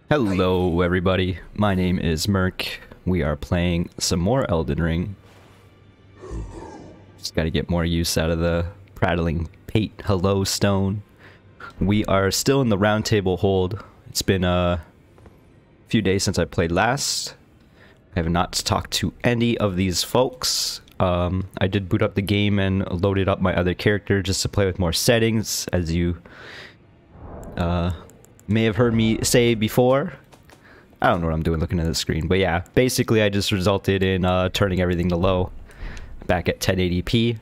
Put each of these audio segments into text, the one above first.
Hello everybody, my name is Merc. We are playing some more Elden Ring. Just gotta get more use out of the prattling pate hello stone. We are still in the Roundtable Hold. It's been a few days since I played last. I have not talked to any of these folks. I did boot up the game and loaded up my other character just to play with more settings, as you may have heard me say before. I don't know what I'm doing looking at the screen, but yeah, basically I just resulted in turning everything to low, back at 1080p.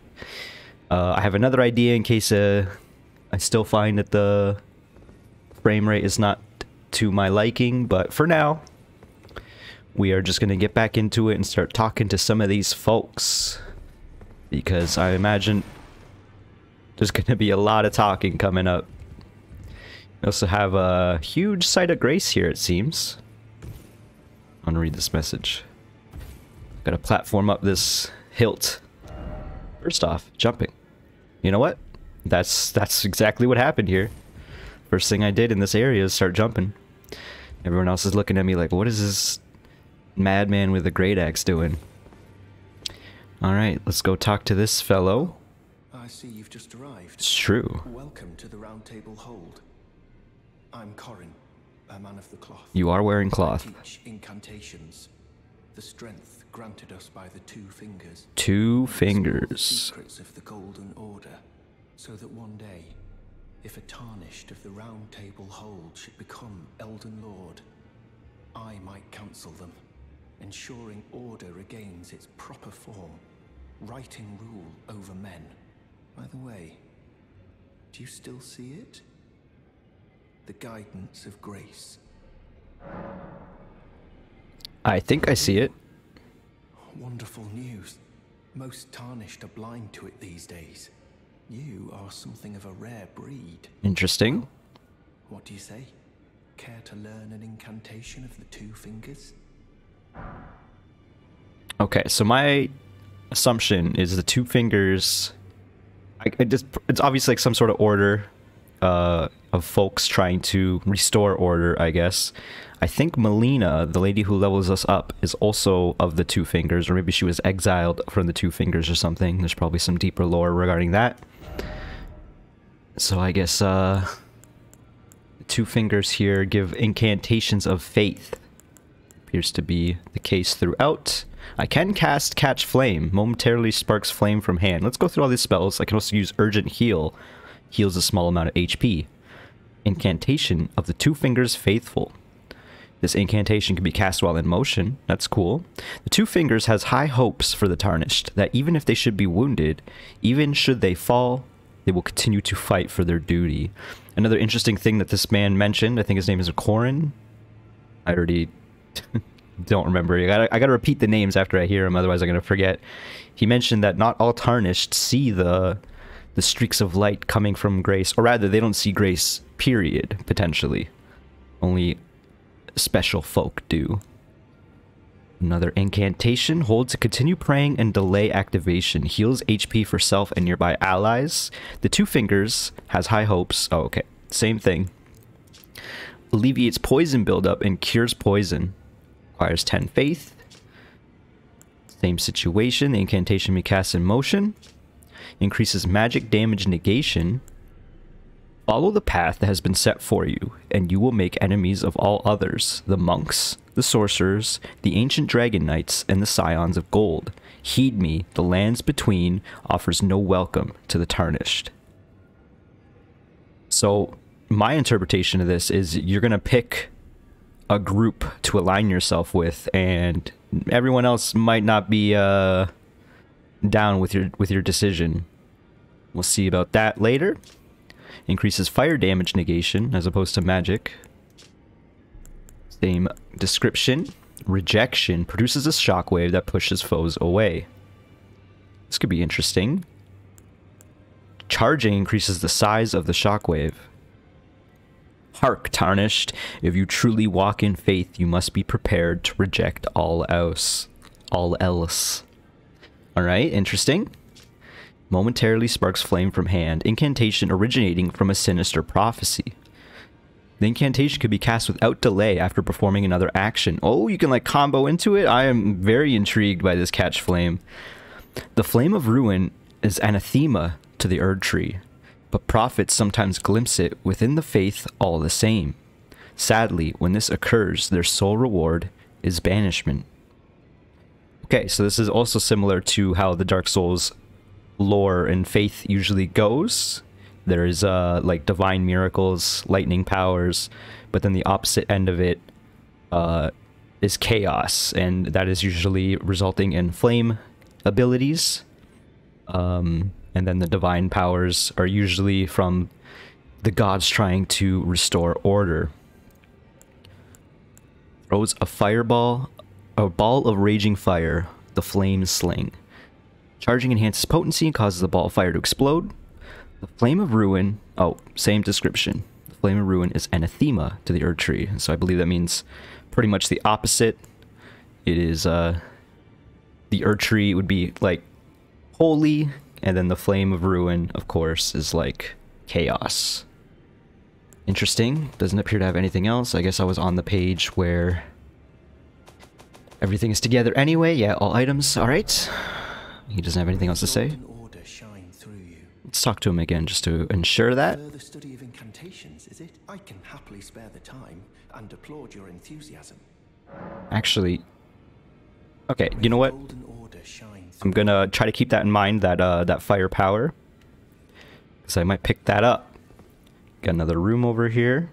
I have another idea in case I still find that the frame rate is not to my liking, but for now, we are just going to get back into it and start talking to some of these folks, because I imagine there's going to be a lot of talking coming up. We also have a huge site of grace here, it seems. I'm gonna read this message. Gotta platform up this hilt. First off, jumping. You know what? That's exactly what happened here. First thing I did in this area is start jumping. Everyone else is looking at me like, what is this madman with a great axe doing? Alright, let's go talk to this fellow. I see you've just arrived. It's true. Welcome to the Roundtable Hold. I'm Corin, a man of the cloth. You are wearing cloth. I teach incantations, the strength granted us by the two fingers. Two Explore the fingers. secrets of the Golden Order, so that one day, if a tarnished of the Roundtable Hold should become Elden Lord, I might counsel them, ensuring order regains its proper form, righting rule over men. By the way, do you still see it? The guidance of grace. I think I see it. Wonderful news. Most tarnished are blind to it these days. You are something of a rare breed. Interesting. What do you say? Care to learn an incantation of the two fingers? Okay, so my assumption is the two fingers. It's obviously like some sort of order of folks trying to restore order, I guess. I think Melina, the lady who levels us up, is also of the two fingers, or maybe she was exiled from the two fingers or something. There's probably some deeper lore regarding that. So I guess the two fingers here give incantations of faith. Appears to be the case throughout. I can cast Catch Flame. Momentarily sparks flame from hand. Let's go through all these spells. I can also use Urgent Heal. Heals a small amount of HP. Incantation of the two fingers faithful. This incantation can be cast while in motion. That's cool. The two fingers has high hopes for the tarnished, that even if they should be wounded, even should they fall, they will continue to fight for their duty. Another interesting thing that this man mentioned, I think his name is Corin. I already don't remember. I gotta repeat the names after I hear them, otherwise I'm gonna forget. He mentioned that not all tarnished see the streaks of light coming from grace, or rather, they don't see grace, period, potentially. Only special folk do. Another incantation. Hold to continue praying and delay activation. Heals HP for self and nearby allies. The two fingers has high hopes. Oh, okay. Same thing. Alleviates poison buildup and cures poison. Requires 10 faith. Same situation. The incantation may cast in motion. Increases magic damage negation. Follow the path that has been set for you, and you will make enemies of all others, the monks, the sorcerers, the ancient dragon knights, and the scions of gold. Heed me, the lands between offers no welcome to the tarnished. So, my interpretation of this is you're going to pick a group to align yourself with, and everyone else might not be down with your decision. We'll see about that later. Increases fire damage negation as opposed to magic. Same description. Rejection produces a shockwave that pushes foes away. This could be interesting. Charging increases the size of the shockwave. Hark, tarnished. If you truly walk in faith, you must be prepared to reject all else. All else. Alright, interesting. Momentarily sparks flame from hand. Incantation originating from a sinister prophecy. The incantation could be cast without delay after performing another action. Oh, you can like combo into it? I am very intrigued by this catch flame. The flame of ruin is anathema to the Erd tree, but prophets sometimes glimpse it within the faith all the same. Sadly, when this occurs, their sole reward is banishment. Okay, so this is also similar to how the Dark Souls lore and faith usually goes. There is like divine miracles, lightning powers, but then the opposite end of it is chaos, and that is usually resulting in flame abilities. And then the divine powers are usually from the gods trying to restore order. Throws a fireball, a ball of raging fire, the flame sling. Charging enhances potency and causes the ball of fire to explode. The flame of ruin, oh, same description. The flame of ruin is anathema to the Erd tree, so I believe that means pretty much the opposite. It is, the Erd tree would be like holy, and then the flame of ruin, of course, is like chaos. Interesting. Doesn't appear to have anything else. I guess I was on the page where everything is together anyway. Yeah, all items. All right. He doesn't have anything else to say. Let's talk to him again just to ensure that. Further study of incantations, is it? I can happily spare the time and applaud your enthusiasm. Actually, okay, you know what? I'm gonna try to keep that in mind, that that firepower, because I might pick that up. Got another room over here.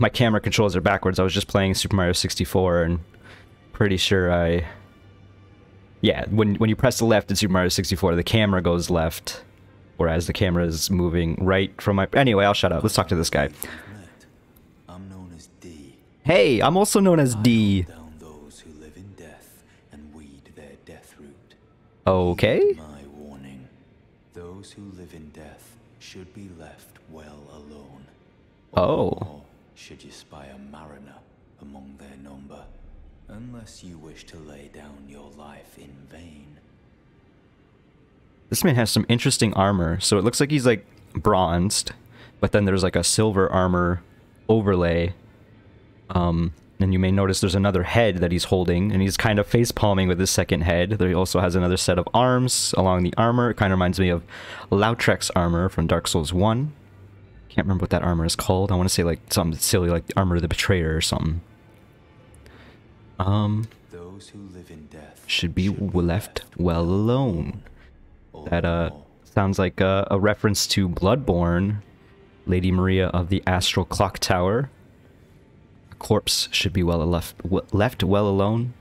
My camera controls are backwards. I was just playing Super Mario 64 and pretty sure yeah, when you press the left in Super Mario 64, the camera goes left, whereas the camera is moving right from my... Anyway, I'll shut up. Let's talk to this guy. I'm known as D. Hey, I'm also known as D. Down those who live in death and weed their death root. Okay. My warning. Those who live in death should be left well alone. Oh. Should you spy a mariner among their number, unless you wish to lay down your life in vain. This man has some interesting armor. So it looks like he's like bronzed, but then there's like a silver armor overlay. And you may notice there's another head that he's holding, and he's kind of face palming with his second head. There he also has another set of arms along the armor. It kind of reminds me of Lautrec's armor from Dark Souls 1. Can't remember what that armor is called. I want to say like something silly like the Armor of the Betrayer or something. Those who live in death should be left well alone. That sounds like a reference to Bloodborne, Lady Maria of the Astral Clock Tower. A corpse should be left well alone.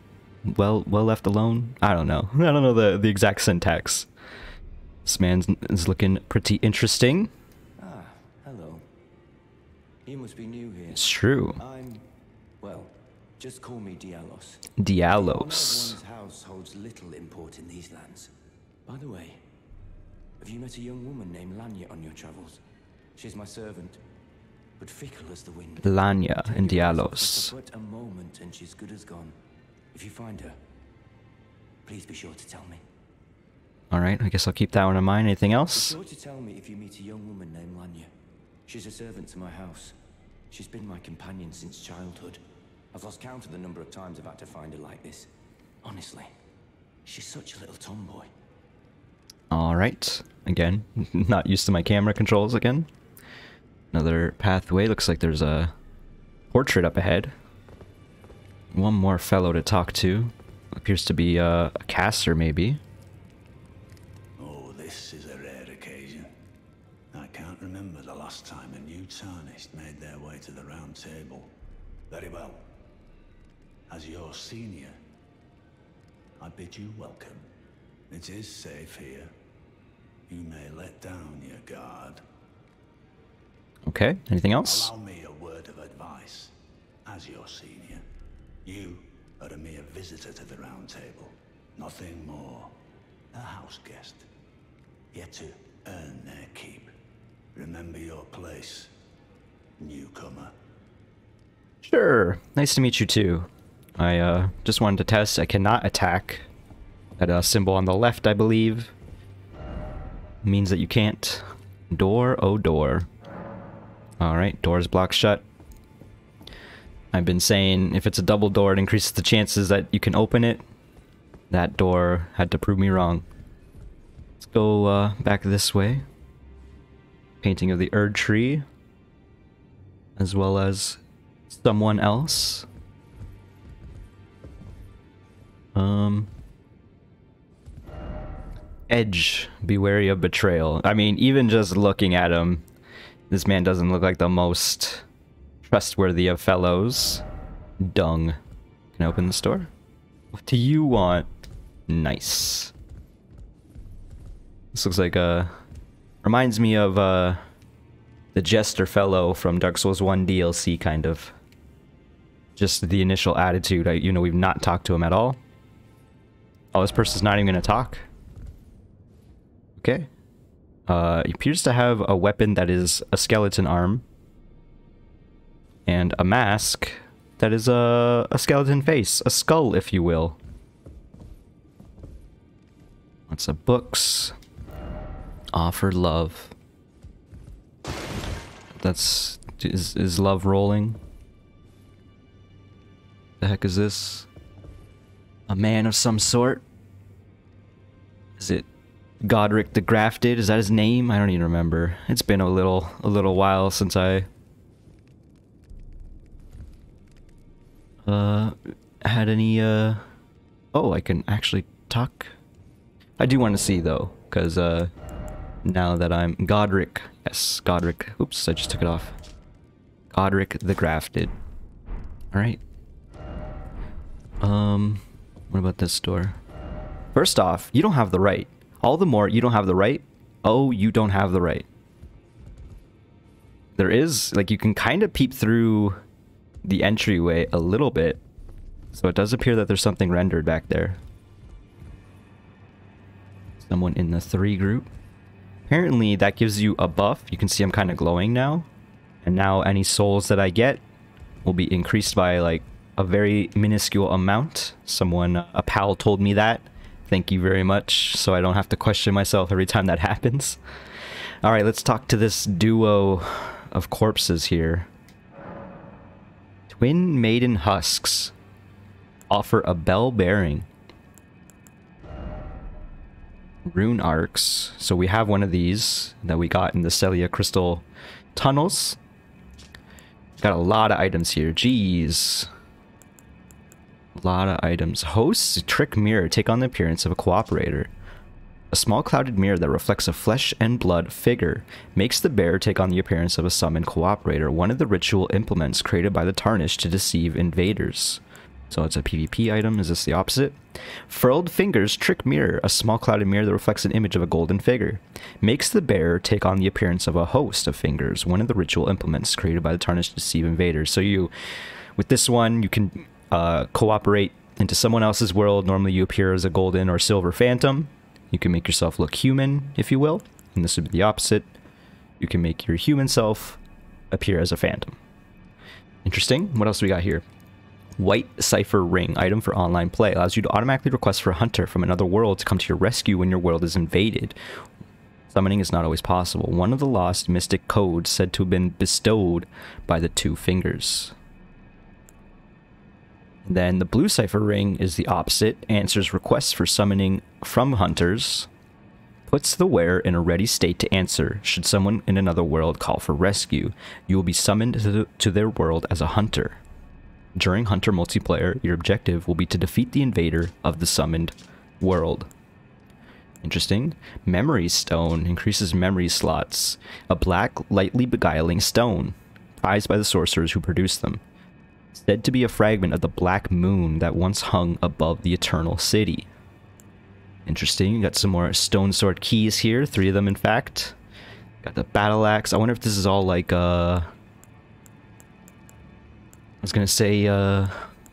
Well left alone. I don't know. I don't know the exact syntax. This man is looking pretty interesting. Ah, hello. You must be new here. It's true. Well, just call me Dialos. Dialos. One's house holds little import in these lands. By the way, have you met a young woman named Lanya on your travels? She's my servant, but fickle as the wind. Lanya and Dialos. But a moment and she's good as gone. If you find her, please be sure to tell me. Alright, I guess I'll keep that one in mind. Anything else? Be sure to tell me if you meet a young woman named Lanya. She's a servant to my house. She's been my companion since childhood. I've lost count of the number of times I've had to find her like this. Honestly, she's such a little tomboy. Alright. Again, not used to my camera controls again. Another pathway. Looks like there's a portrait up ahead. One more fellow to talk to. Appears to be a caster, maybe. Oh, this is a rare occasion. I can't remember the last time a new tarnished made their way to the round table. Very well. As your senior, I bid you welcome. It is safe here. You may let down your guard. Okay, anything else? Allow me a word of advice. As your senior, you are a mere visitor to the round table. Nothing more. A house guest. Yet to earn their keep. Remember your place, newcomer. Sure. Nice to meet you too. I just wanted to test. I cannot attack. That symbol on the left, I believe, means that you can't. Door, oh door. Alright, door's blocked shut. I've been saying if it's a double door, it increases the chances that you can open it. That door had to prove me wrong. Let's go back this way. Painting of the Erd tree. As well as someone else. Edge, be wary of betrayal. I mean, even just looking at him, this man doesn't look like the most trustworthy of fellows. Dung. Can I open the store? What do you want? Nice. This looks like reminds me of the Jester fellow from Dark Souls 1 DLC, kind of. Just the initial attitude. You know, we've not talked to him at all. Oh, this person's not even gonna talk. Okay. He appears to have a weapon that is a skeleton arm. And a mask that is a skeleton face. A skull, if you will. Lots of books. Offer love. That's... Is love rolling? The heck is this? A man of some sort? Is it Godric the Grafted? Is that his name? I don't even remember. It's been a little while since I had any oh, I can actually talk. I do want to see though, because now that I'm Godric, yes, Godric. Oops, I just took it off. Godric the Grafted. All right. What about this door? First off, you don't have the right. All the more, you don't have the right. Oh, you don't have the right. There is, like, you can kind of peep through the entryway a little bit. So it does appear that there's something rendered back there. Someone in the 3 group. Apparently, that gives you a buff. You can see I'm kind of glowing now. And now any souls that I get will be increased by, like, a very minuscule amount. Someone, a pal told me that. Thank you very much, so I don't have to question myself every time that happens. Alright, let's talk to this duo of corpses here. Twin Maiden Husks offer a bell bearing. Rune arcs. So we have one of these that we got in the Celia Crystal tunnels. Got a lot of items here. Jeez. A lot of items. Hosts, trick mirror, take on the appearance of a cooperator. A small clouded mirror that reflects a flesh and blood figure makes the bearer take on the appearance of a summoned cooperator, one of the ritual implements created by the Tarnished to deceive invaders. So it's a PvP item. Is this the opposite? Furled fingers, trick mirror, a small clouded mirror that reflects an image of a golden figure. Makes the bearer take on the appearance of a host of fingers, one of the ritual implements created by the Tarnished to deceive invaders. So you, with this one, you can cooperate into someone else's world. Normally you appear as a golden or silver phantom. You can make yourself look human, if you will. And this would be the opposite. You can make your human self appear as a phantom. Interesting. What else do we got here? White Cipher Ring, item for online play. Allows you to automatically request for a hunter from another world to come to your rescue when your world is invaded. Summoning is not always possible. One of the lost mystic codes said to have been bestowed by the 2 fingers. Then the blue Cipher Ring is the opposite. Answers requests for summoning from hunters. Puts the wearer in a ready state to answer should someone in another world call for rescue. You will be summoned to their world as a hunter. During hunter multiplayer, your objective will be to defeat the invader of the summoned world. Interesting. Memory Stone increases memory slots. A black, lightly beguiling stone, prized by the sorcerers who produce them. Said to be a fragment of the black moon that once hung above the Eternal City. Interesting. Got some more stone sword keys here. 3 of them, in fact. Got the battle axe. I wonder if this is all like, I was gonna say,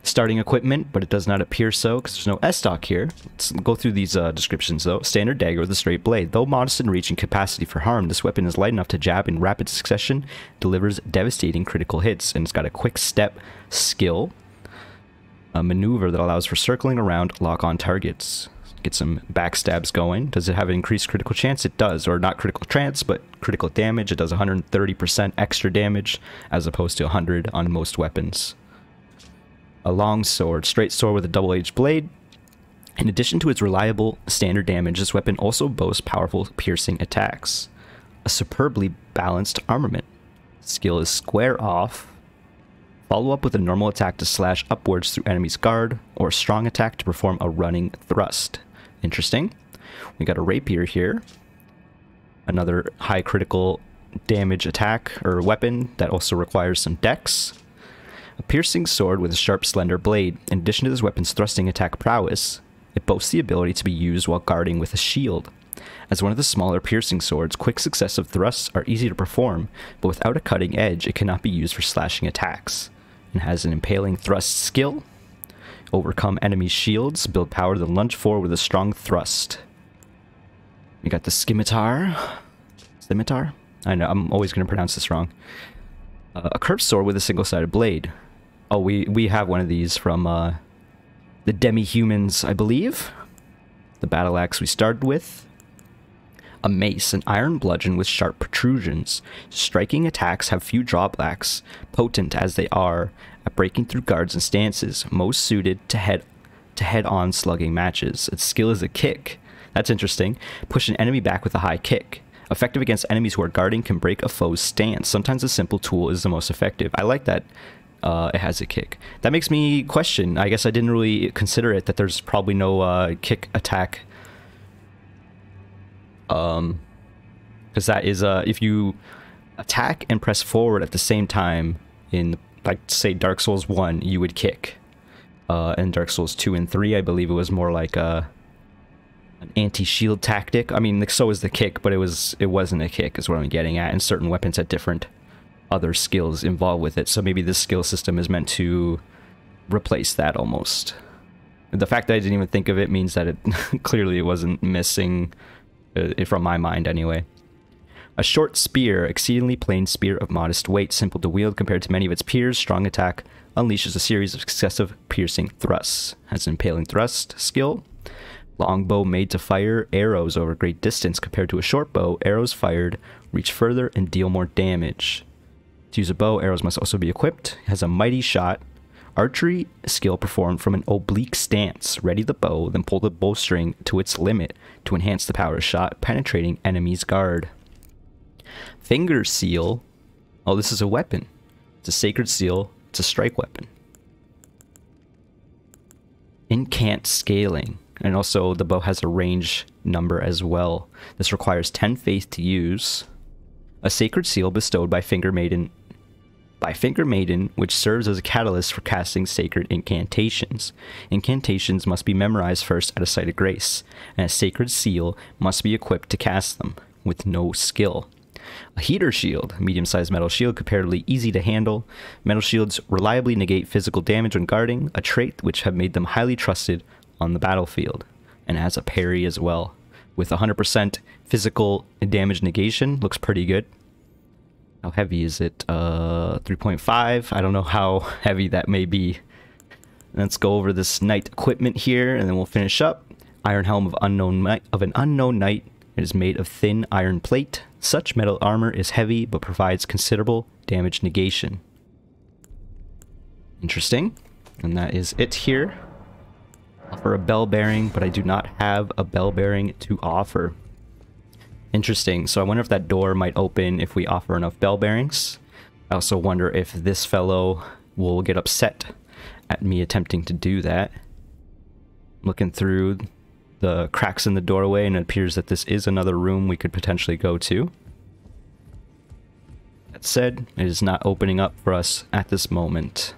starting equipment, but it does not appear so, because there's no S-stock here. Let's go through these descriptions, though. Standard dagger with a straight blade. Though modest in reach and capacity for harm, this weapon is light enough to jab in rapid succession, delivers devastating critical hits, and it's got a quick step skill, a maneuver that allows for circling around lock-on targets. Get some backstabs going. Does it have an increased critical chance? It does. Or not critical chance, but critical damage. It does 130% extra damage as opposed to 100 on most weapons. A long sword. Straight sword with a double-edged blade. In addition to its reliable standard damage, this weapon also boasts powerful piercing attacks. A superbly balanced armament. Skill is square off. Follow up with a normal attack to slash upwards through enemy's guard, or a strong attack to perform a running thrust. Interesting. We got a rapier here. Another high critical damage attack or weapon that also requires some dex. A piercing sword with a sharp, slender blade. In addition to this weapon's thrusting attack prowess, it boasts the ability to be used while guarding with a shield. As one of the smaller piercing swords, quick successive thrusts are easy to perform, but without a cutting edge, it cannot be used for slashing attacks. It has an impaling thrust skill. Overcome enemy shields. Build power to lunge forward with a strong thrust. We got the Scimitar. Scimitar? I know, I'm always going to pronounce this wrong. A curved sword with a single-sided blade. Oh, we have one of these from the demi-humans, I believe. The battle axe we started with. A mace, an iron bludgeon with sharp protrusions. Striking attacks have few drawbacks, potent as they are at breaking through guards and stances, most suited to head-on slugging matches. Its skill is a kick. That's interesting. Push an enemy back with a high kick. Effective against enemies who are guarding, can break a foe's stance. Sometimes a simple tool is the most effective. I like that it has a kick. That makes me question. I guess I didn't really consider it, that there's probably no kick attack. Because that is if you attack and press forward at the same time in, like, say Dark Souls 1, you would kick. In Dark Souls 2 and 3, I believe it was more like an anti-shield tactic. I mean, so is the kick, but it wasn't a kick is what I'm getting at, and certain weapons had different other skills involved with it. So maybe this skill system is meant to replace that almost. The fact that I didn't even think of it means that it clearly it wasn't missing from my mind anyway. A short spear, exceedingly plain spear of modest weight, simple to wield compared to many of its peers. Strong attack, unleashes a series of successive piercing thrusts. Has an impaling thrust skill. Longbow made to fire arrows over great distance compared to a short bow. Arrows fired reach further and deal more damage. To use a bow, arrows must also be equipped. Has a mighty shot. Archery skill performed from an oblique stance. Ready the bow, then pull the bowstring to its limit to enhance the power of shot, penetrating enemy's guard. Finger seal. Oh, this is a weapon. It's a sacred seal. It's a strike weapon. Incant scaling. And also the bow has a range number as well. This requires 10 faith to use. A sacred seal bestowed by Finger Maiden, which serves as a catalyst for casting sacred incantations. Incantations must be memorized first at a site of grace, and a sacred seal must be equipped to cast them, with no skill. A heater shield, medium-sized metal shield, comparatively easy to handle. Metal shields reliably negate physical damage when guarding, a trait which have made them highly trusted on the battlefield, and has a parry as well. With 100% physical damage negation, looks pretty good. How heavy is it? 3.5. I don't know how heavy that may be. Let's go over this knight equipment here, and then we'll finish up. Iron helm of an unknown knight. It is made of thin iron plate. Such metal armor is heavy, but provides considerable damage negation. Interesting. And that is it here. Offer a bell bearing, but I do not have a bell bearing to offer. Interesting. So I wonder if that door might open if we offer enough bell bearings. I also wonder if this fellow will get upset at me attempting to do that. Looking through the cracks in the doorway, and it appears that this is another room we could potentially go to. That said, it is not opening up for us at this moment.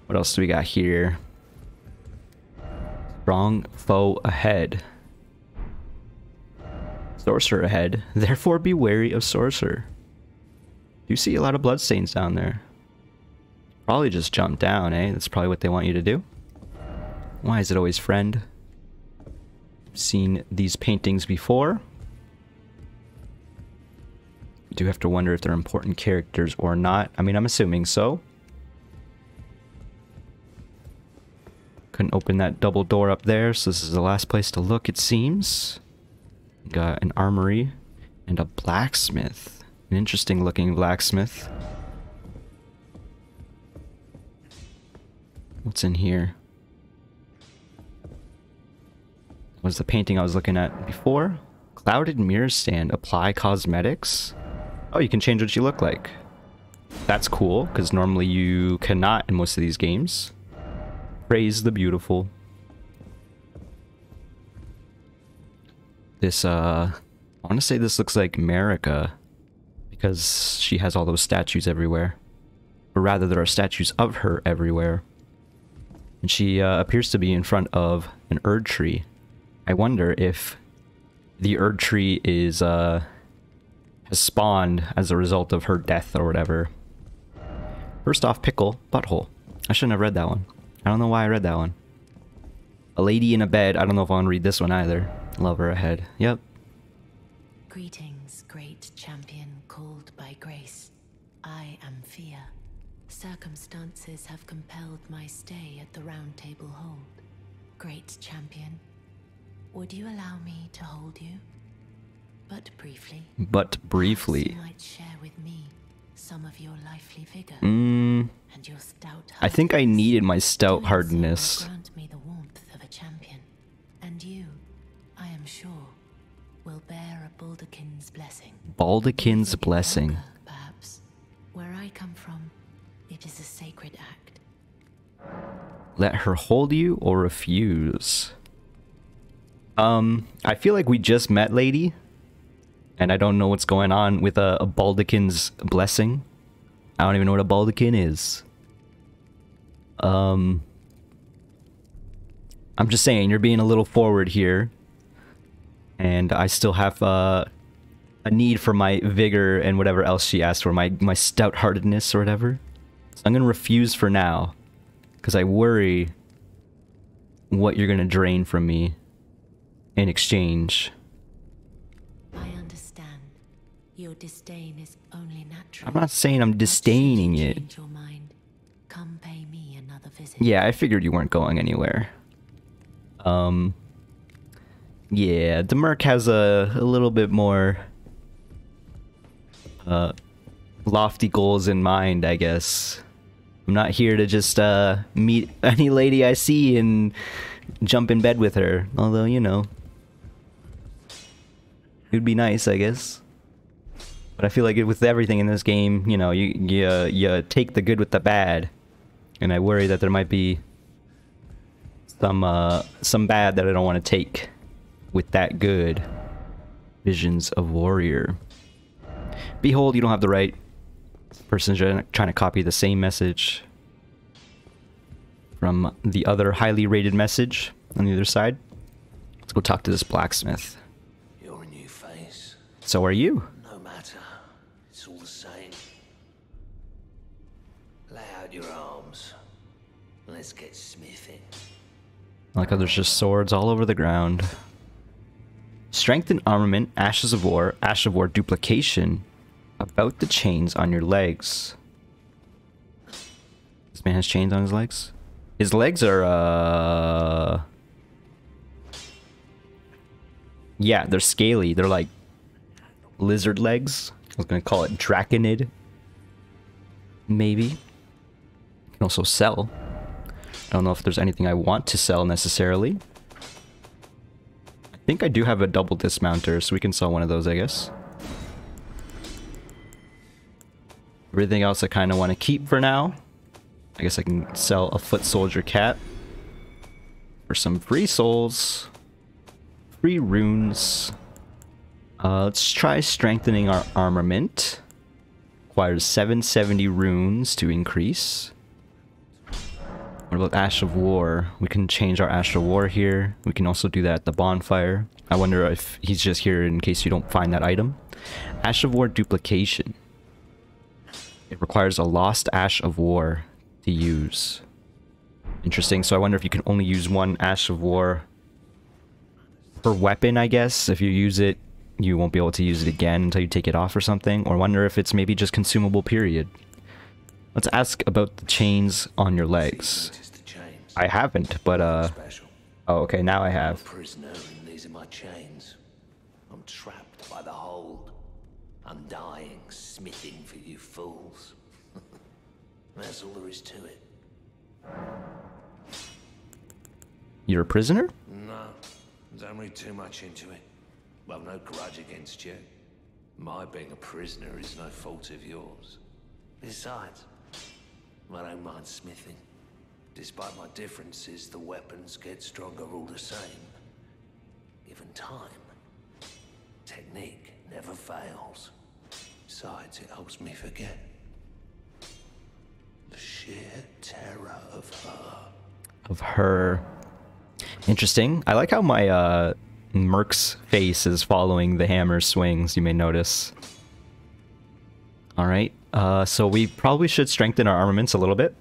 What else do we got here? Strong foe ahead. Sorcerer ahead. Therefore be wary of sorcerer. You see a lot of bloodstains down there. Probably just jump down, eh? That's probably what they want you to do. Why is it always friend? Seen these paintings before. Do have to wonder if they're important characters or not. I mean, I'm assuming so. Couldn't open that double door up there, so this is the last place to look, it seems. Got an armory and a blacksmith. An interesting looking blacksmith. What's in here? Was the painting I was looking at before? Clouded mirror stand. Apply cosmetics. Oh, you can change what you look like. That's cool, because normally you cannot in most of these games. Praise the beautiful. This, I want to say this looks like America, because she has all those statues everywhere. Or rather, there are statues of her everywhere. And she appears to be in front of an Erd tree. I wonder if the Erd tree is, has spawned as a result of her death or whatever. First off, pickle, butthole. I shouldn't have read that one. I don't know why I read that one. A lady in a bed. I don't know if I want to read this one either. Lover ahead. Yep. Greetings, great champion called by grace. I am Fia. Circumstances have compelled my stay at the Roundtable Hold. Great champion, would you allow me to hold you? But briefly. But briefly. Perhaps you might share with me some of your lively vigor and your stout. I think I needed my stout hardness. Grant me the warmth of a champion, and you, I am sure, will bear a Baldakin's blessing. Baldakin's blessing. Longer, perhaps. Where I come from, it is a sacred act. Let her hold you or refuse. I feel like we just met, lady. And I don't know what's going on with a Baldakin's blessing. I don't even know what a Baldakin is. I'm just saying, you're being a little forward here. And I still have a need for my vigor and whatever else she asked for. My stout-heartedness or whatever. So I'm going to refuse for now. Because I worry what you're going to drain from me in exchange. I understand. Your disdain is only natural. I'm not saying I'm disdaining it. Change your mind. Come pay me another visit. Yeah, I figured you weren't going anywhere. Yeah, the Merc has a little bit more lofty goals in mind, I guess. I'm not here to just meet any lady I see and jump in bed with her. Although, you know, it would be nice, I guess. But I feel like with everything in this game, you know, you take the good with the bad. And I worry that there might be some bad that I don't want to take with that good. Visions of Warrior. Behold, you don't have the right. Person's trying to copy the same message from the other highly rated message on the other side. Let's go talk to this blacksmith. You're a new face. So are you. No matter. It's all the same. Lay out your arms. Let's get smithing. I like how there's just swords all over the ground. Strength and armament, ashes of war, ash of war duplication. About the chains on your legs. This man has chains on his legs? His legs are, yeah, they're scaly. They're like lizard legs. I was gonna call it draconid. Maybe. You can also sell. I don't know if there's anything I want to sell necessarily. I think I do have a double dismounter, so we can sell one of those, I guess. Everything else I kind of want to keep for now. I guess I can sell a foot soldier cap for some free souls, free runes. Let's try strengthening our armament. Requires 770 runes to increase. What about Ash of War? We can change our Ash of War here. We can also do that at the bonfire. I wonder if he's just here in case you don't find that item. Ash of War duplication. It requires a lost Ash of War to use. Interesting. So I wonder if you can only use one Ash of War per weapon, I guess. If you use it, you won't be able to use it again until you take it off or something. Or wonder if it's maybe just consumable, period. Let's ask about the chains on your legs. The chains. I haven't, but Special. oh, okay, now I I'm a have. prisoner and these are my chains. I'm trapped by the hold. I'm dying, smithing for you fools. That's all there is to it. You're a prisoner? No, don't read too much into it. I've no grudge against you. My being a prisoner is no fault of yours. Besides, I don't mind smithing. Despite my differences, the weapons get stronger all the same. Given time, technique never fails. Besides, it helps me forget the sheer terror of her. Of her. Interesting. I like how my Merc's face is following the hammer swings, you may notice. Alright, so we probably should strengthen our armaments a little bit.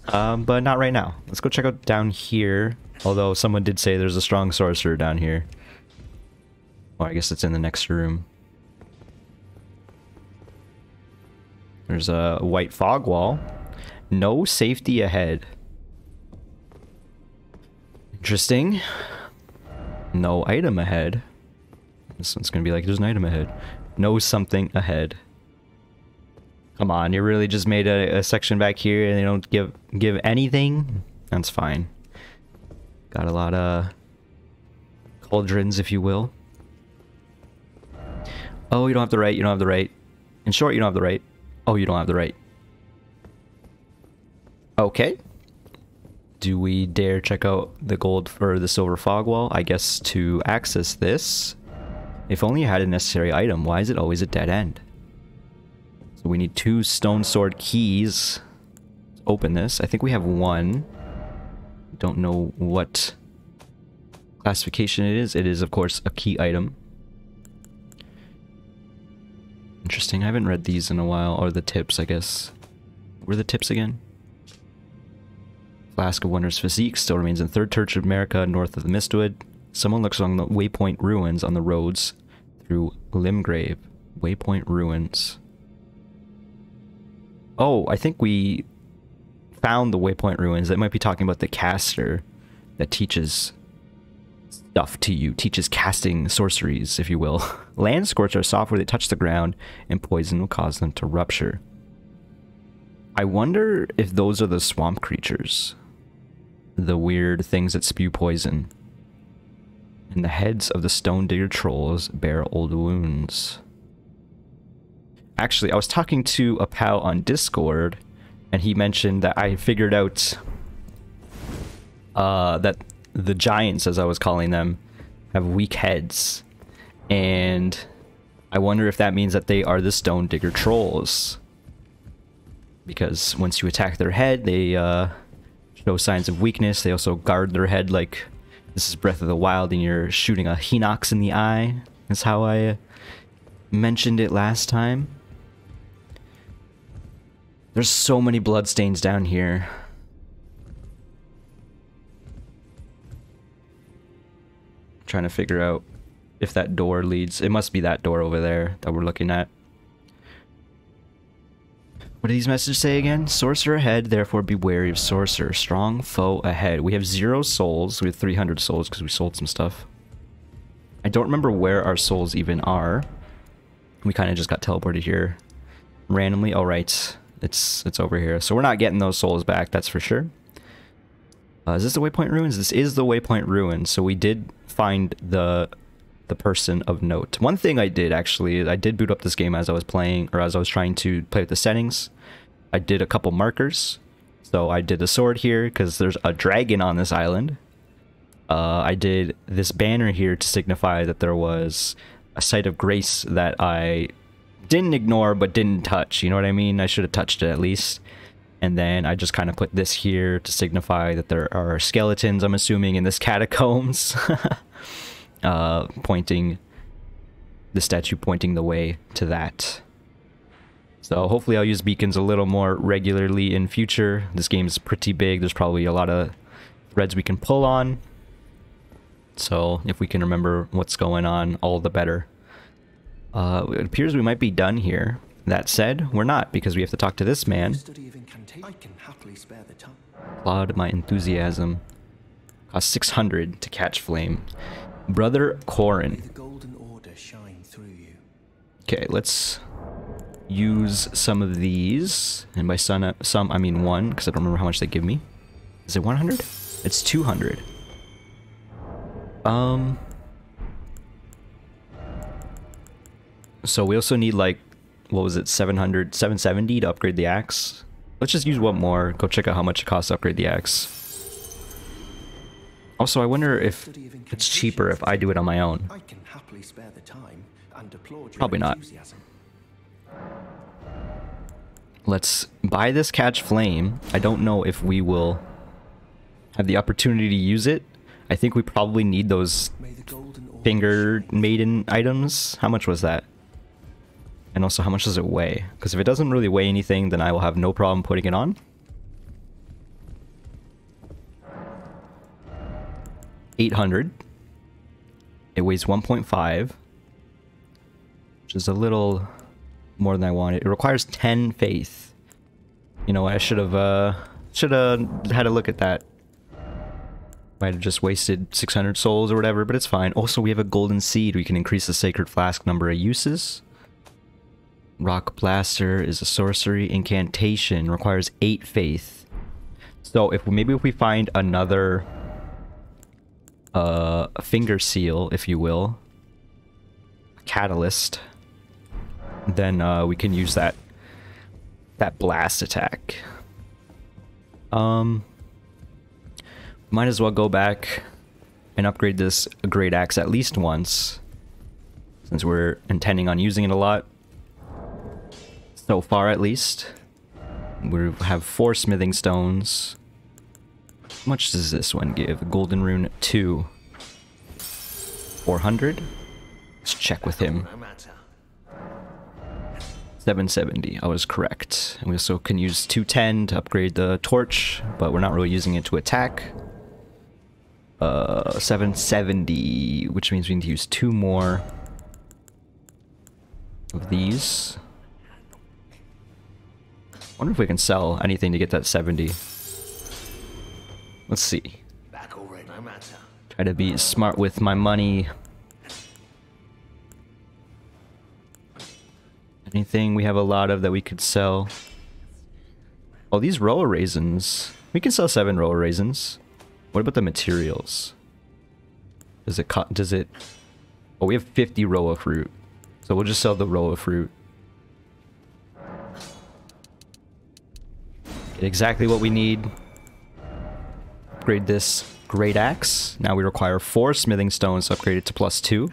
But not right now. Let's go check out down here. Although someone did say there's a strong sorcerer down here. Well, I guess it's in the next room. There's a white fog wall. No safety ahead. Interesting. No item ahead. This one's gonna be like, there's an item ahead. No something ahead. Come on, you really just made a section back here and they don't give anything? That's fine. Got a lot of cauldrons, if you will. Oh, you don't have the right, you don't have the right. In short, you don't have the right. Oh, you don't have the right. Okay. Do we dare check out the gold or the silver fog wall? I guess to access this, if only you had a necessary item, why is it always a dead end? So we need 2 stone sword keys to open this. I think we have 1. Don't know what classification it is. It is, of course, a key item. Interesting. I haven't read these in a while. Or the tips, I guess. What are the tips again? Flask of Wondrous Physique still remains in 3rd Church of America, north of the Mistwood. Someone looks along the Waypoint Ruins on the roads through Limgrave. Waypoint Ruins. Oh, I think we found the Waypoint Ruins. That might be talking about the caster that teaches stuff to you. Teaches casting sorceries, if you will. Land scorch are soft where they touch the ground, and poison will cause them to rupture. I wonder if those are the swamp creatures. The weird things that spew poison. And the heads of the stone digger trolls bear old wounds. Actually, I was talking to a pal on Discord, and he mentioned that I figured out that the giants, as I was calling them, have weak heads. And I wonder if that means that they are the stone digger trolls. Because once you attack their head, they show signs of weakness. They also guard their head like this is Breath of the Wild and you're shooting a Hinox in the eye. That's how I mentioned it last time. There's so many bloodstains down here. I'm trying to figure out if that door leads. It must be that door over there that we're looking at. What do these messages say again? Sorcerer ahead, therefore be wary of sorcerer. Strong foe ahead. We have 0 souls. We have 300 souls because we sold some stuff. I don't remember where our souls even are. We kind of just got teleported here randomly. All right, it's over here. So we're not getting those souls back, that's for sure. Is this the Waypoint Ruins? This is the Waypoint Ruins. So we did find the person of note. One thing I did actually, I did boot up this game as I was playing, or as I was trying to play with the settings. I did a couple markers. So I did the sword here because there's a dragon on this island. I did this banner here to signify that there was a site of grace that I didn't ignore but didn't touch. You know what I mean? I should have touched it at least. And then I just kind of put this here to signify that there are skeletons, I'm assuming, in this catacombs. Pointing the statue pointing the way to that. So hopefully I'll use beacons a little more regularly in future. This game is pretty big. There's probably a lot of threads we can pull on. So if we can remember what's going on, all the better. It appears we might be done here. That said, we're not, because we have to talk to this man. Study of incantation. I can happily spare the time. Applaud my enthusiasm. Cost 600 to catch flame. Brother May Corin. the golden order shine through you. Okay, let's use some of these. And by some I mean one, because I don't remember how much they give me. Is it 100? It's 200. So we also need like, what was it, 700, 770 to upgrade the axe. Let's just use one more. Go check out how much it costs to upgrade the axe. Also, I wonder if it's cheaper if I do it on my own. I can happily spare the time and applaud your Probably not. enthusiasm. Let's buy this catch flame. I don't know if we will have the opportunity to use it. I think we probably need those May the golden order finger shine maiden items. How much was that? And also, how much does it weigh? Because if it doesn't really weigh anything, then I will have no problem putting it on. 800. It weighs 1.5, which is a little more than I wanted. It requires 10 faith. You know what? I should have had a look at that. Might have just wasted 600 souls or whatever, but it's fine. Also, we have a golden seed. We can increase the sacred flask number of uses. Rock Blaster is a sorcery. Incantation requires 8 faith. So if we find another finger seal, if you will, a catalyst, then we can use that blast attack. Might as well go back and upgrade this great axe at least once, since we're intending on using it a lot. So far, at least. We have 4 smithing stones. How much does this one give? Golden rune 2. 400? Let's check with him. 770. I was correct. And we also can use 210 to upgrade the torch, but we're not really using it to attack. 770, which means we need to use 2 more of these. Wonder if we can sell anything to get that 70. Let's see. Try to be smart with my money. Anything we have a lot of that we could sell? Oh, these roa raisins. We can sell 7 roa raisins. What about the materials? Does it... Oh, we have 50 roa fruit. So we'll just sell the roa fruit. Get exactly what we need. Upgrade this great axe. Now we require 4 smithing stones to upgrade it to +2.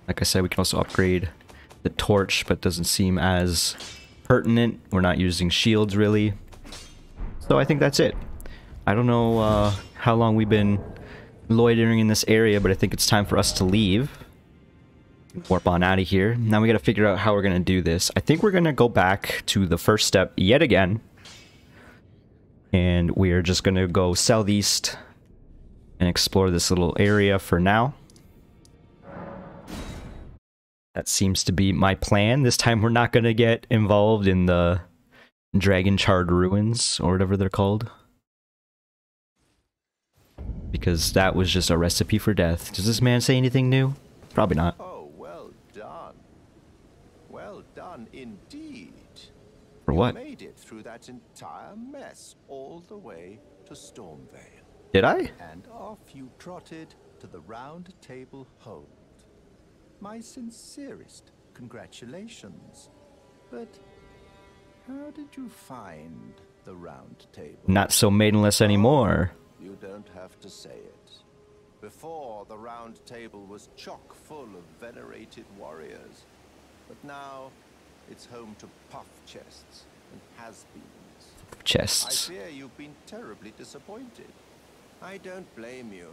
Like I said, we can also upgrade the torch, but it doesn't seem as pertinent. We're not using shields really. So I think that's it. I don't know how long we've been loitering in this area, but I think it's time for us to leave. Warp on out of here. Now we gotta figure out how we're gonna do this. I think we're gonna go back to the first step yet again. And we are just gonna go southeast and explore this little area for now. That seems to be my plan. This time we're not gonna get involved in the Dragon Charred Ruins, or whatever they're called. Because that was just a recipe for death. Does this man say anything new? Probably not. Oh, well done. Well done indeed. For what? You made it through that entire mess all the way to Stormvale. Did I? And off you trotted to the Roundtable Hold. My sincerest congratulations. But how did you find the Round Table? Not so maidenless anymore. You don't have to say it. Before, the Round Table was chock full of venerated warriors. But now, it's home to puff chests and has-beens. I Chests. fear you've been terribly disappointed. I don't blame you.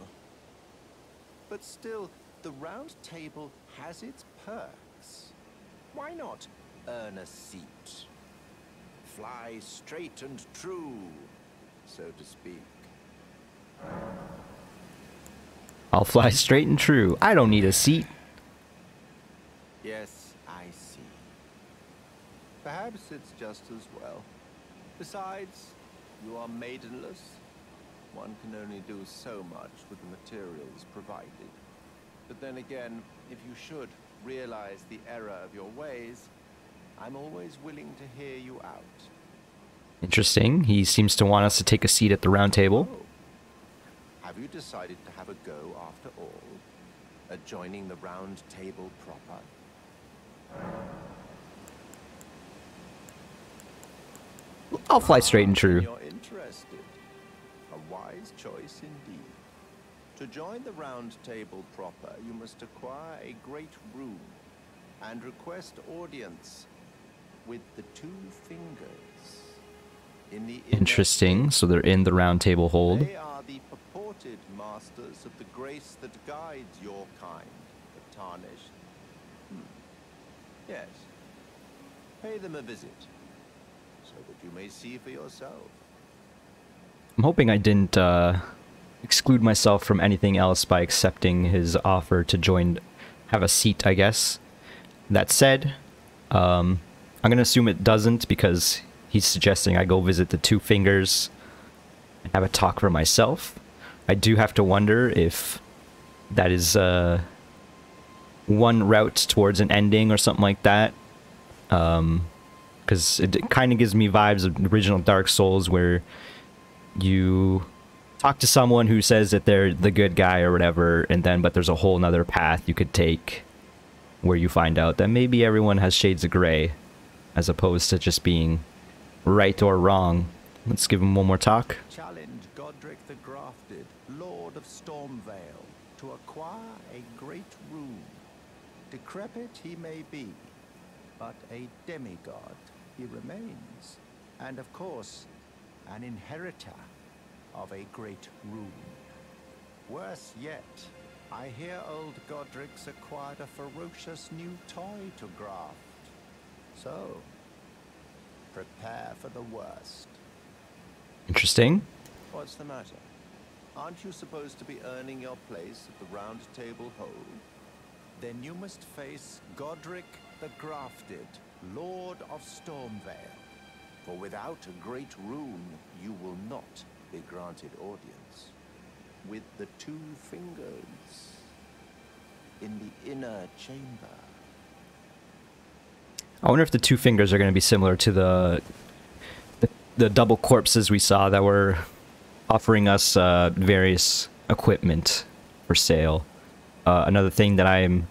But still, the Round Table has its perks. Why not earn a seat? Fly straight and true, so to speak. I'll fly straight and true. I don't need a seat. Yes, I see. Perhaps it's just as well. Besides, you are maidenless. One can only do so much with the materials provided. But then again, if you should realize the error of your ways, I'm always willing to hear you out. Interesting. He seems to want us to take a seat at the round table. Oh. Have you decided to have a go after all? At joining the round table proper? I'll fly straight and true. You're interested. A wise choice indeed. To join the round table proper, you must acquire a great room and request audience with the two fingers. In the Interesting. So they're in the round table hold. They are the purported masters of the grace that guides your kind, the tarnished. Yes. Pay them a visit, so that you may see for yourself. I'm hoping I didn't exclude myself from anything else by accepting his offer to join, have a seat, I guess. That said, I'm going to assume it doesn't because he's suggesting I go visit the two fingers and have a talk for myself. I do have to wonder if that is one route towards an ending or something like that. Because it kind of gives me vibes of the original Dark Souls where you talk to someone who says that they're the good guy or whatever, and then but there's a whole nother path you could take where you find out that maybe everyone has shades of gray as opposed to just being right or wrong. Let's give him one more talk. Challenge Godric the Grafted, Lord of Stormvale, to acquire a great rune. Decrepit he may be, but a demigod he remains. And of course, an inheritor of a great rune. Worse yet, I hear old Godric's acquired a ferocious new toy to graft. So, prepare for the worst. Interesting. What's the matter? Aren't you supposed to be earning your place at the round table hold? Then you must face Godric the Grafted, Lord of Stormvale. For without a great rune, you will not be granted audience. With the two fingers in the inner chamber. I wonder if the two fingers are going to be similar to the double corpses we saw that were offering us various equipment for sale. Another thing that I'm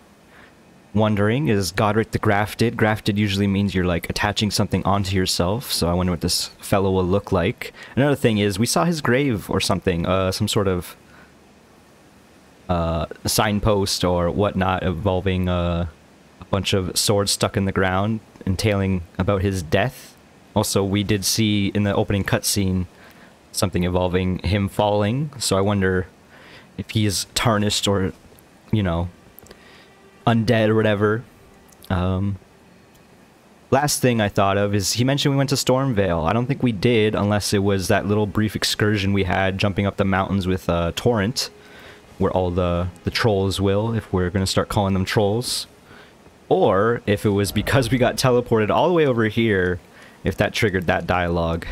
wondering is Godric the Grafted. Grafted usually means you're like attaching something onto yourself, so I wonder what this fellow will look like. Another thing is we saw his grave or something, some sort of signpost or whatnot involving a bunch of swords stuck in the ground entailing about his death. Also, we did see in the opening cutscene something involving him falling, so I wonder if he is tarnished or, you know, undead or whatever. Last thing I thought of is he mentioned we went to Stormvale. I don't think we did, unless it was that little brief excursion we had jumping up the mountains with Torrent, where all the trolls will, if we're going to start calling them trolls. Or if it was because we got teleported all the way over here, if that triggered that dialogue.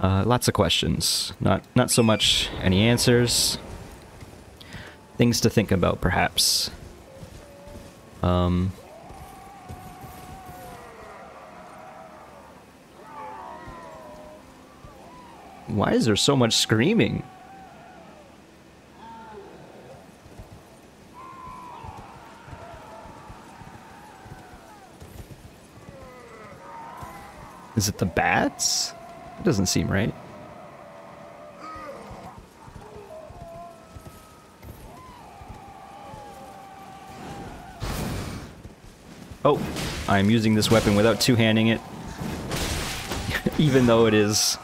Lots of questions. Not so much any answers. Things to think about, perhaps. Why is there so much screaming? Is it the bats? It doesn't seem right. Oh, I'm using this weapon without two-handing it. Even though it is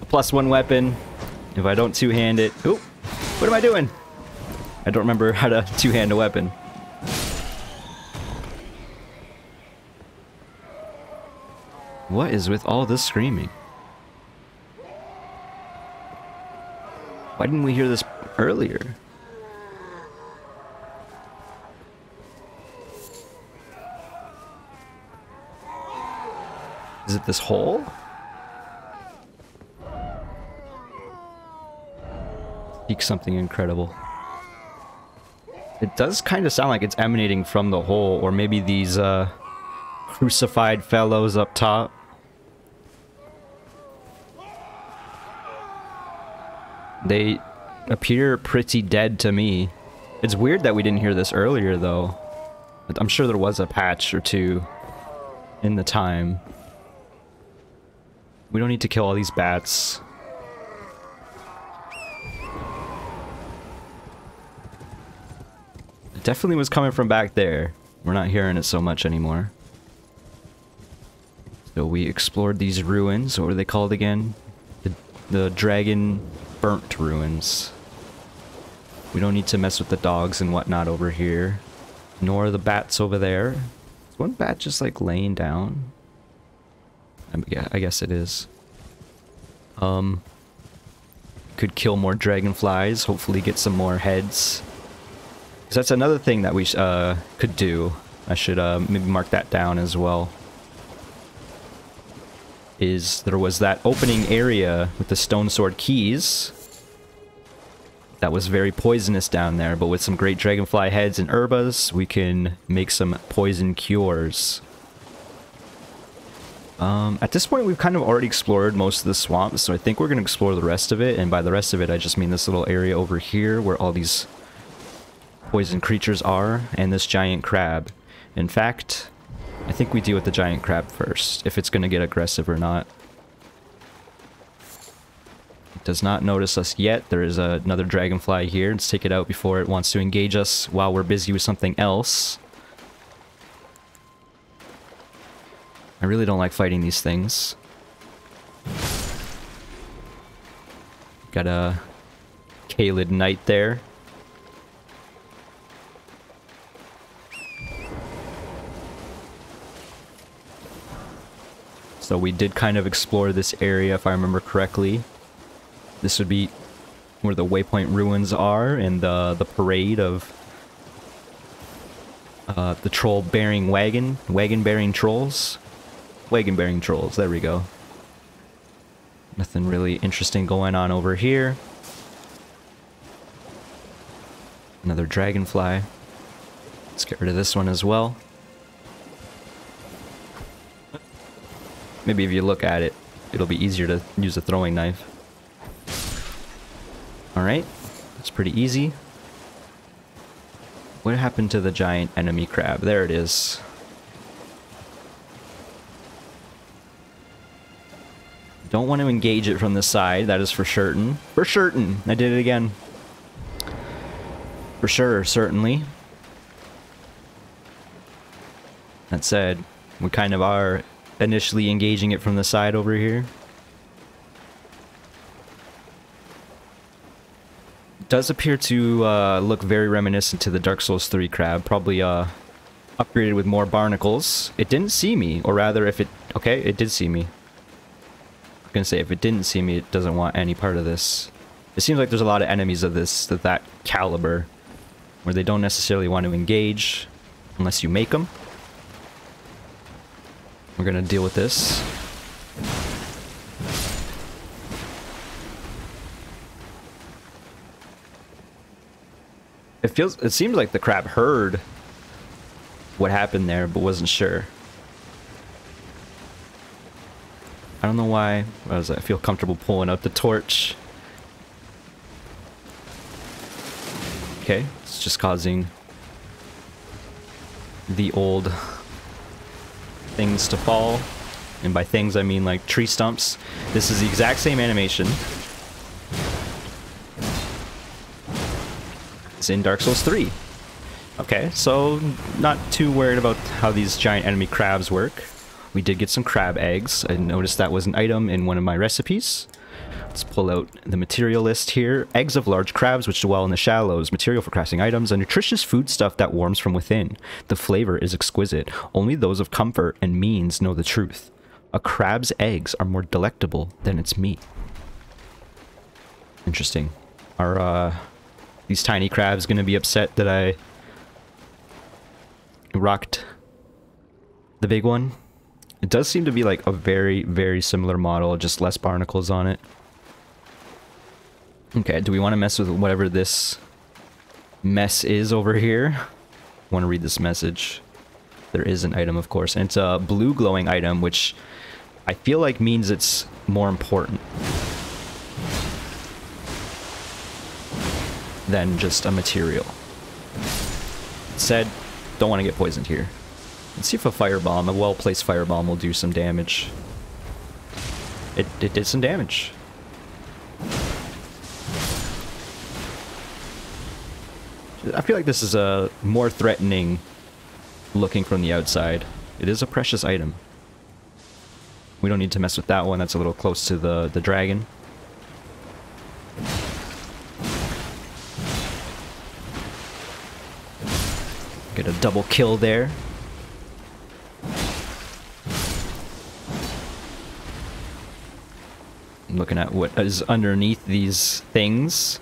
a +1 weapon, if I don't two-hand it... Oh, what am I doing? I don't remember how to two-hand a weapon. What is with all this screaming? Why didn't we hear this earlier? Is it this hole? Seek something incredible. It does kind of sound like it's emanating from the hole, or maybe these crucified fellows up top. They appear pretty dead to me. It's weird that we didn't hear this earlier, though. I'm sure there was a patch or two in the time. We don't need to kill all these bats. It definitely was coming from back there. We're not hearing it so much anymore. So we explored these ruins. What were they called again? The dragon burnt ruins. We don't need to mess with the dogs and whatnot over here. Nor the bats over there. Is one bat just like laying down? Yeah, I guess it is. Could kill more dragonflies. Hopefully get some more heads. 'Cause that's another thing that we could do. I should maybe mark that down as well. Is there was that opening area with the stone sword keys. That was very poisonous down there, but with some great dragonfly heads and herbas, we can make some poison cures. At this point, we've kind of already explored most of the swamp, so I think we're going to explore the rest of it, and by the rest of it, I just mean this little area over here where all these poison creatures are, and this giant crab. In fact, I think we deal with the giant crab first, if it's going to get aggressive or not. It does not notice us yet. There is another dragonfly here. Let's take it out before it wants to engage us while we're busy with something else. I really don't like fighting these things. Got a Kaled Knight there. So we did kind of explore this area, if I remember correctly. This would be where the Waypoint Ruins are, and the parade of the troll-bearing wagon-bearing trolls. Wagon-bearing trolls, there we go. Nothing really interesting going on over here. Another dragonfly. Let's get rid of this one as well. Maybe if you look at it, it'll be easier to use a throwing knife. Alright, that's pretty easy. What happened to the giant enemy crab? There it is. Don't want to engage it from the side, that is for certain. For certain! I did it again. For sure, certainly. That said, we kind of are initially engaging it from the side over here. It does appear to look very reminiscent to the Dark Souls 3 crab, probably upgraded with more barnacles. It didn't see me, or rather if it... Okay, it did see me. I'm gonna say, if it didn't see me, it doesn't want any part of this. It seems like there's a lot of enemies of that caliber, where they don't necessarily want to engage, unless you make them. We're gonna deal with this. It seems like the crab heard what happened there, but wasn't sure. I don't know why. I feel comfortable pulling out the torch. Okay, it's just causing the old things to fall. And by things, I mean like tree stumps. This is the exact same animation. It's in Dark Souls 3. Okay, so not too worried about how these giant enemy crabs work. We did get some crab eggs. I noticed that was an item in one of my recipes. Let's pull out the material list here. Eggs of large crabs which dwell in the shallows. Material for crafting items. A nutritious foodstuff that warms from within. The flavor is exquisite. Only those of comfort and means know the truth. A crab's eggs are more delectable than its meat. Interesting. Are these tiny crabs gonna be upset that I rocked the big one? It does seem to be like a very, very similar model, just less barnacles on it. Okay, do we want to mess with whatever this mess is over here? I want to read this message. There is an item, of course, and it's a blue glowing item, which I feel like means it's more important than just a material. It said, don't want to get poisoned here. Let's see if a firebomb, a well-placed firebomb, will do some damage. It did some damage. I feel like this is a more threatening looking from the outside. It is a precious item. We don't need to mess with that one. That's a little close to the dragon. Get a double kill there. I'm looking at what is underneath these things.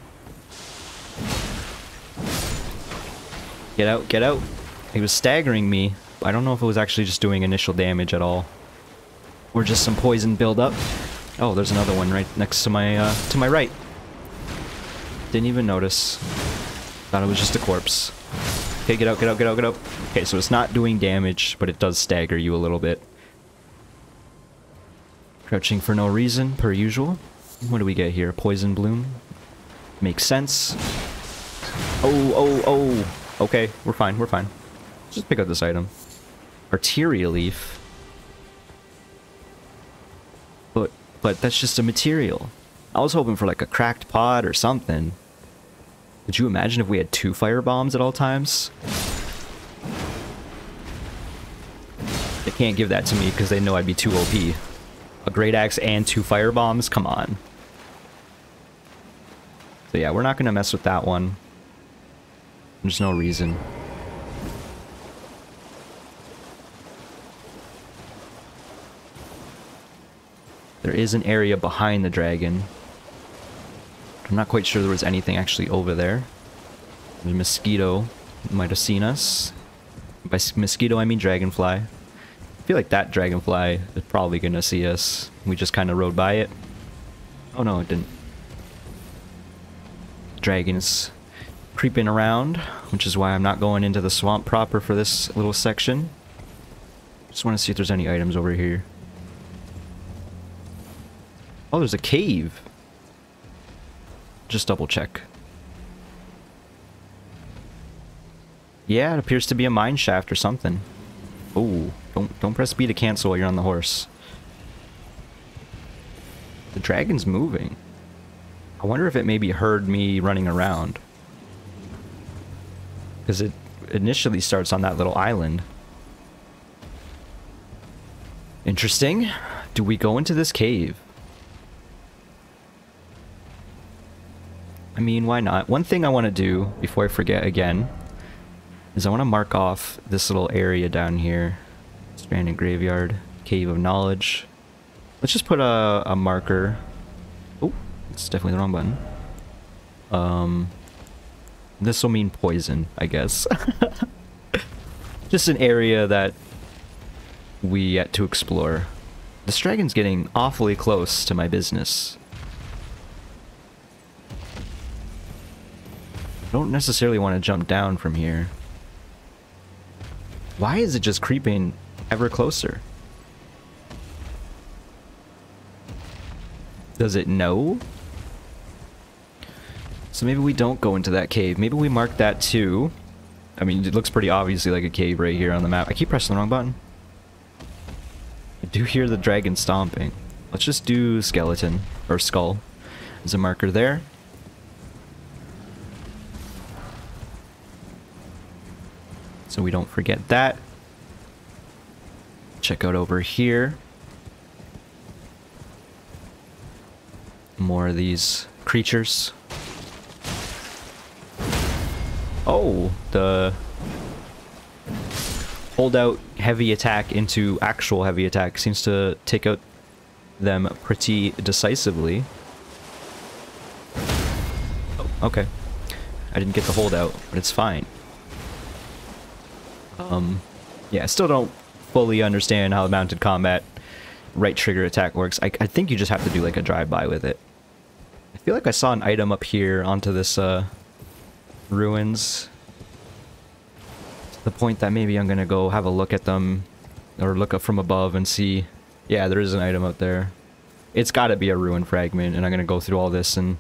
Get out, get out. He was staggering me. I don't know if it was actually just doing initial damage at all. Or just some poison buildup. Oh, there's another one right next to my right. Didn't even notice. Thought it was just a corpse. Okay, get out, get out, get out, get out. Okay, so it's not doing damage, but it does stagger you a little bit. Crouching for no reason, per usual. What do we get here? Poison bloom. Makes sense. Oh, oh, oh. Okay, we're fine, we're fine. Just pick up this item. Arteria leaf. But that's just a material. I was hoping for like a cracked pod or something. Could you imagine if we had 2 fire bombs at all times? They can't give that to me because they know I'd be too OP. A great axe and 2 fire bombs? Come on. So yeah, we're not going to mess with that one. There's no reason. There is an area behind the dragon. I'm not quite sure there was anything actually over there. The mosquito might have seen us. By mosquito, I mean dragonfly. I feel like that dragonfly is probably going to see us. We just kind of rode by it. Oh no, it didn't. Dragon's creeping around, which is why I'm not going into the swamp proper for this little section. Just want to see if there's any items over here. Oh, there's a cave. Just double check. Yeah, it appears to be a mine shaft or something. Oh, don't press B to cancel while you're on the horse. The dragon's moving. I wonder if it maybe heard me running around. Because it initially starts on that little island. Interesting. Do we go into this cave? I mean, why not? One thing I want to do, before I forget again, is I want to mark off this little area down here. Stranded Graveyard, Cave of Knowledge. Let's just put a marker. Oh, it's definitely the wrong button. This will mean poison, I guess. Just an area that we yet to explore. This dragon's getting awfully close to my business. I don't necessarily want to jump down from here. Why is it just creeping ever closer? Does it know? So maybe we don't go into that cave. Maybe we mark that too. I mean, it looks pretty obviously like a cave right here on the map. I keep pressing the wrong button. I do hear the dragon stomping. Let's just do skeleton, or skull. There's a marker there. So we don't forget that. Check out over here. More of these creatures. Oh, the hold out heavy attack into actual heavy attack seems to take out them pretty decisively. Oh, okay. I didn't get the holdout, but it's fine. Yeah, I still don't fully understand how mounted combat right trigger attack works. I think you just have to do like a drive-by with it. I feel like I saw an item up here onto this ruins. To the point that maybe I'm gonna go have a look at them, or look up from above and see. Yeah, there is an item up there. It's gotta be a ruin fragment, and I'm gonna go through all this and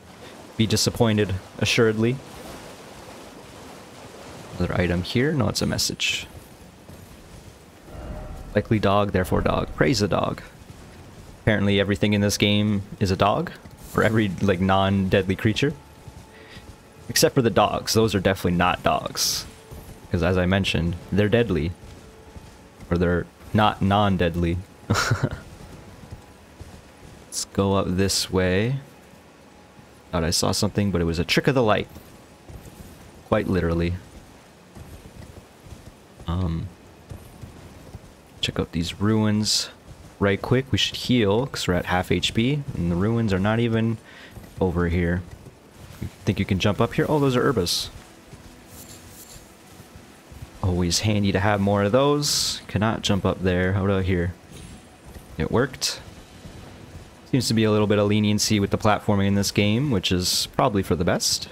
be disappointed, assuredly. Another item here? No, it's a message. Likely dog, therefore dog. Praise the dog. Apparently everything in this game is a dog, or every like non-deadly creature. Except for the dogs. Those are definitely not dogs. Because as I mentioned, they're deadly. Or they're not non-deadly. Let's go up this way. Thought I saw something, but it was a trick of the light. Quite literally. Check out these ruins right quick. We should heal, because we're at half HP, and the ruins are not even over here. You think you can jump up here? Oh, those are herbas. Always handy to have more of those. Cannot jump up there. How about here? It worked. Seems to be a little bit of leniency with the platforming in this game, which is probably for the best.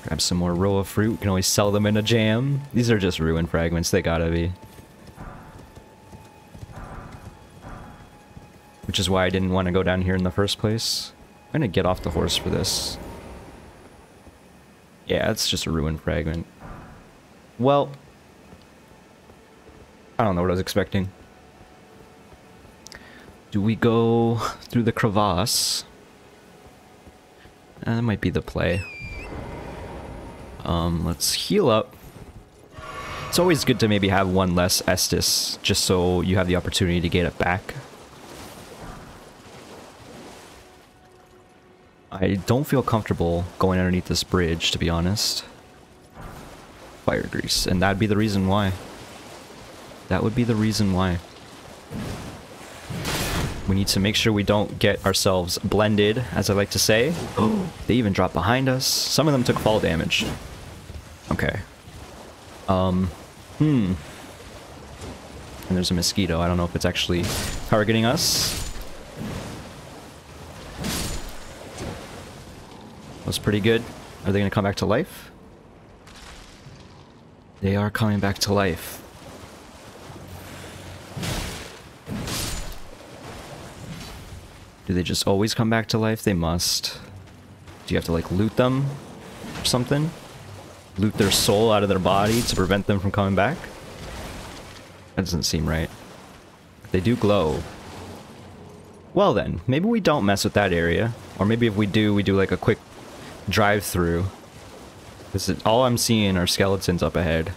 Grab some more row of fruit. We can always sell them in a jam. These are just ruin fragments. They gotta be. Which is why I didn't want to go down here in the first place. I'm gonna get off the horse for this. Yeah, it's just a ruin fragment. Well, I don't know what I was expecting. Do we go through the crevasse? That might be the play. Let's heal up. It's always good to maybe have one less Estus, just so you have the opportunity to get it back. I don't feel comfortable going underneath this bridge, to be honest. Fire grease, and that'd be the reason why. That would be the reason why. We need to make sure we don't get ourselves blended, as I like to say. Oh, they even dropped behind us. Some of them took fall damage. Okay. And there's a mosquito. I don't know if it's actually targeting us. Was pretty good. Are they gonna come back to life? They are coming back to life. Do they just always come back to life? They must. Do you have to like loot them or something? Loot their soul out of their body to prevent them from coming back? That doesn't seem right. They do glow. Well then, maybe we don't mess with that area. Or maybe if we do, we do like a quick drive through. Because all I'm seeing are skeletons up ahead.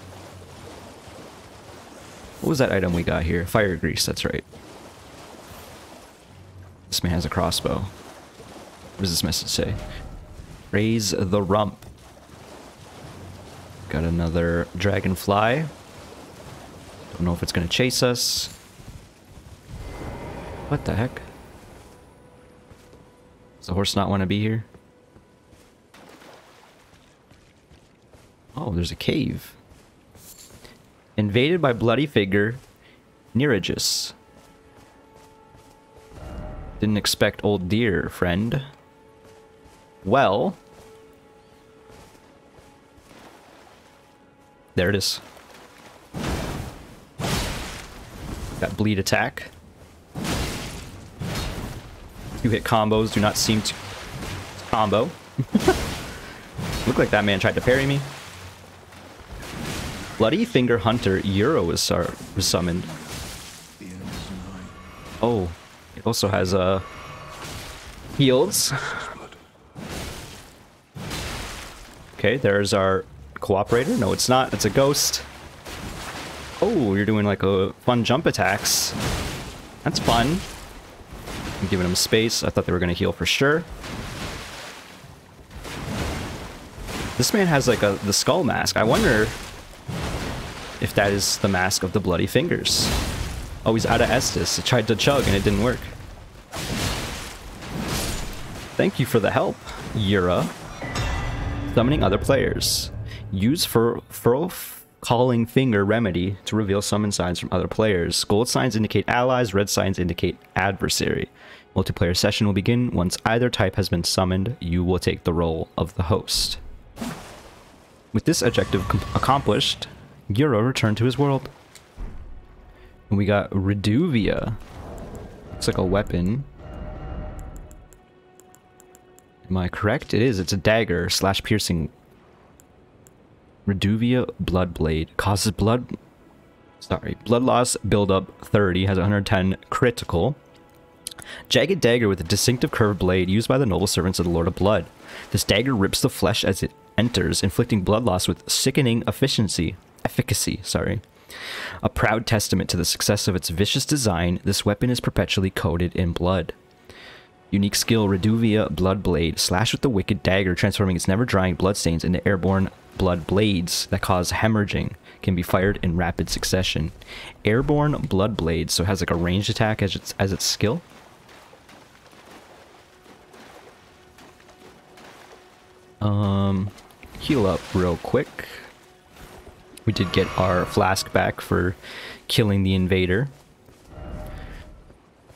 What was that item we got here? Fire grease, that's right. This man has a crossbow. What does this message say? Raise the rump. Got another dragonfly. Don't know if it's gonna chase us. What the heck? Does the horse not want to be here? Oh, there's a cave. Invaded by bloody figure, Neregus. Didn't expect old deer, friend. Well. There it is. That bleed attack. Two-hit combos do not seem to combo. Looked like that man tried to parry me. Bloody Finger Hunter Euro was summoned. Oh, it also has heals. Okay, there's our cooperator. No, it's not. It's a ghost. Oh, you're doing like a fun jump attacks. That's fun. I'm giving them space. I thought they were going to heal for sure. This man has like the skull mask. I wonder if that is the mask of the bloody fingers. Oh, he's out of Estus. It tried to chug and it didn't work. Thank you for the help, Yura. Summoning other players. Use calling finger remedy to reveal summon signs from other players. Gold signs indicate allies, red signs indicate adversary. Multiplayer session will begin once either type has been summoned. You will take the role of the host. With this objective accomplished, Gyro returned to his world. And we got Reduvia. Looks like a weapon. Am I correct? It is. It's a dagger / piercing. Reduvia Bloodblade causes blood loss buildup 30, has 110 critical. Jagged dagger with a distinctive curved blade used by the noble servants of the Lord of Blood. This dagger rips the flesh as it enters, inflicting blood loss with sickening efficacy. A proud testament to the success of its vicious design, this weapon is perpetually coated in blood. Unique skill, Reduvia Bloodblade. Slash with the wicked dagger, transforming its never-drying bloodstains into airborne blood blades that cause hemorrhaging. Can be fired in rapid succession. Airborne blood blades, so it has like a ranged attack as its skill. Heal up real quick. We did get our flask back for killing the invader.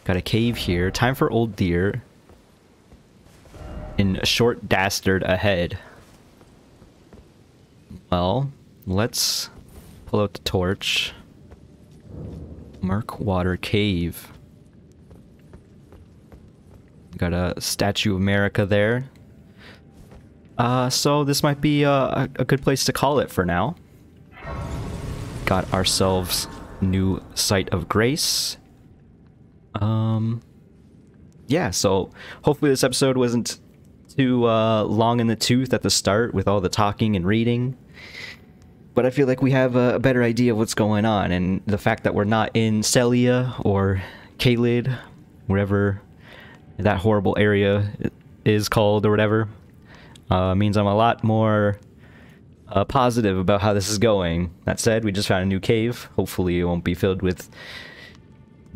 Got a cave here. Time for old deer. In a short dastard ahead. Well, let's pull out the torch. Merc Water Cave. Got a Statue of America there. So this might be a good place to call it for now. Got ourselves new Site of Grace. Yeah, so hopefully this episode wasn't too long in the tooth at the start with all the talking and reading. But I feel like we have a better idea of what's going on, and the fact that we're not in Celia or Caelid, wherever that horrible area is called or whatever, means I'm a lot more positive about how this is going. That said, we just found a new cave. Hopefully it won't be filled with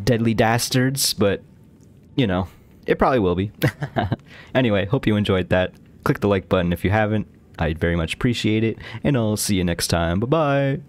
deadly dastards, but, you know, it probably will be. Anyway, hope you enjoyed that. Click the like button if you haven't. I'd very much appreciate it, and I'll see you next time. Bye-bye!